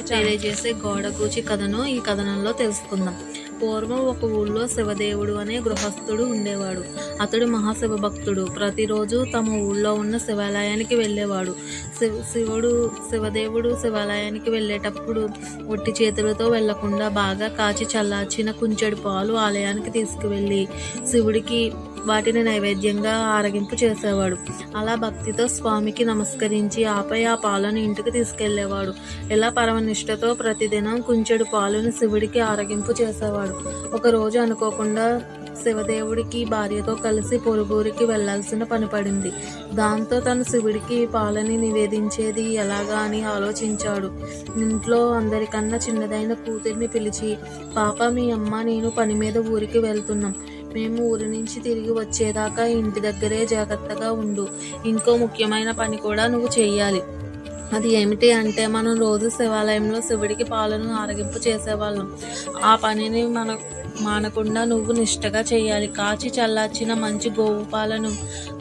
తెలియజేసే గోడగూచి కథను ఈ కథనంలో తెలుసుకుందాం. పూర్వం ఒక ఊళ్ళో శివదేవుడు అనే గృహస్థుడు ఉండేవాడు. అతడు మహాశివ భక్తుడు. ప్రతిరోజు తమ ఊళ్ళో ఉన్న శివాలయానికి వెళ్ళేవాడు. శివదేవుడు శివాలయానికి వెళ్ళేటప్పుడు ఒట్టి చేతులతో వెళ్లకుండా బాగా కాచి చల్లార్చిన కుంచెడు పాలు ఆలయానికి తీసుకువెళ్ళి శివుడికి వాటిని నైవేద్యంగా ఆరగింపు చేసేవాడు. అలా భక్తితో స్వామికి నమస్కరించి ఆపై ఆ పాలను ఇంటికి తీసుకెళ్లేవాడు. ఇలా పరమనిష్టతో ప్రతిదినం కుంచెడు పాలును శివుడికి ఆరగింపు చేసేవాడు. ఒకరోజు అనుకోకుండా శివదేవుడికి భార్యతో కలిసి పొరుగురికి వెళ్లాల్సిన పని పడింది. దాంతో తను శివుడికి పాలని నివేదించేది ఎలాగా అని ఆలోచించాడు. ఇంట్లో అందరికన్నా చిన్నదైన కూతురిని పిలిచి, పాప, మీ అమ్మ నేను పని మీద ఊరికి వెళ్తున్నాం. మేము ఊరి నుంచి తిరిగి వచ్చేదాకా ఇంటి దగ్గరే జాగ్రత్తగా ఉండు. ఇంకో ముఖ్యమైన పని కూడా నువ్వు చెయ్యాలి. అది ఏమిటి అంటే, మనం రోజు శివాలయంలో శివుడికి పాలను ఆరగింపు చేసేవాళ్ళం. ఆ పనిని మానకుండా నువ్వు నిష్టగా చేయాలి. కాచి చల్లార్చిన మంచి గోవు పాలను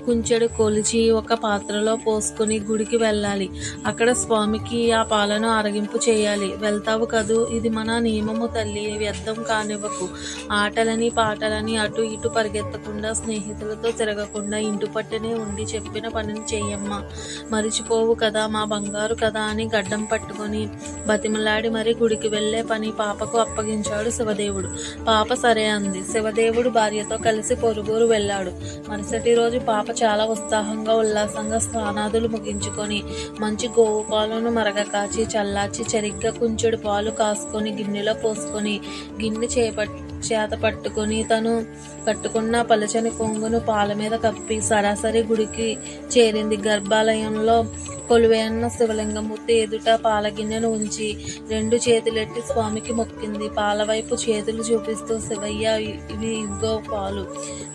కుంచెడు కొలిచి ఒక పాత్రలో పోసుకొని గుడికి వెళ్ళాలి. అక్కడ స్వామికి ఆ పాలను ఆరగింపు చేయాలి. వెళ్తావు కదూ, ఇది మన నియమము తల్లి, వ్యర్థం కానివ్వకు. ఆటలని పాటలని అటు ఇటు పరిగెత్తకుండా, స్నేహితులతో తిరగకుండా ఇంటి పట్టునే ఉండి చెప్పిన పనిని చెయ్యమ్మా. మరిచిపోవు కదా, మా బంగారు కదా అని గడ్డం పట్టుకొని బతిమలాడి మరీ గుడికి వెళ్లే పని పాపకు అప్పగించాడు శివదేవుడు. పాప సరే అంది. శివదేవుడు భార్యతో కలిసి పొరుగురు వెళ్ళాడు. మరుసటి రోజు పాప చాలా ఉత్సాహంగా ఉల్లాసంగా స్నానాదులు ముగించుకొని మంచి గోవు పాలను మరగ కాచి చల్లార్చి సరిగ్గా కుంచెడు పాలు కాసుకొని గిన్నెలో పోసుకొని గిన్నె చేత పట్టుకొని తను కట్టుకున్న పలచని కొంగును పాల మీద కప్పి సరాసరి గుడికి చేరింది. గర్భాలయంలో కొలువైన శివలింగమూర్తి ఎదుట పాల గిన్నెను ఉంచి 2 చేతులెట్టి స్వామికి మొక్కింది. పాల వైపు చేతులు చూపిస్తూ, శివయ్య, ఇవి ఇదిగో పాలు,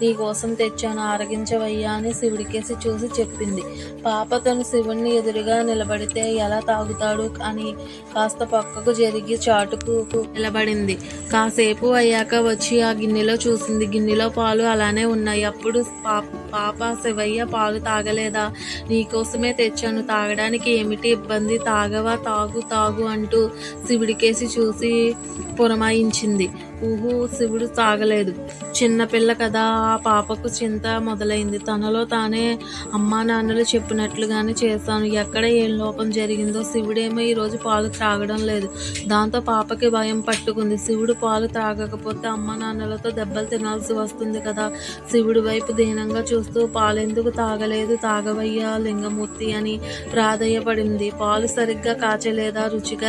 నీకోసం తెచ్చాను, ఆరగించవయ్యా అని శివుడికేసి చూసి చెప్పింది. పాప తను శివుణ్ణి ఎదురుగా నిలబడితే ఎలా తాగుతాడు అని కాస్త పక్కకు జరిగి చాటుకు నిలబడింది. కాసేపు అయ్యాక వచ్చి ఆ గిన్నెలో చూసింది. గిన్నెలో పాలు అలానే ఉన్నాయి. అప్పుడు పాప, శివయ్య, పాలు తాగలేదా? నీకోసమే తెచ్చాను, తాగడానికి ఏమిటి ఇబ్బంది, తాగవా, తాగు అంటూ శివుడికేసి చూసి పురమాయించింది. శివుడు తాగలేదు. చిన్నపిల్ల కదా, ఆ పాపకు చింత మొదలైంది. తనలో తానే, అమ్మా నాన్నలు చెప్పినట్లుగానే చేశాను, ఎక్కడ ఏం లోపం జరిగిందో, శివుడేమో ఈరోజు పాలు త్రాగడం లేదు. దాంతో పాపకి భయం పట్టుకుంది. శివుడు పాలు త్రాగకపోతే అమ్మా నాన్నలతో దెబ్బలు తినాల్సి వస్తుంది కదా. శివుడి వైపు దీనంగా చూస్తూ, పాలెందుకు తాగలేదు, తాగవయ్యా లింగమూర్తి అని ప్రాధేయపడింది. పాలు సరిగ్గా కాచలేదా, రుచిగా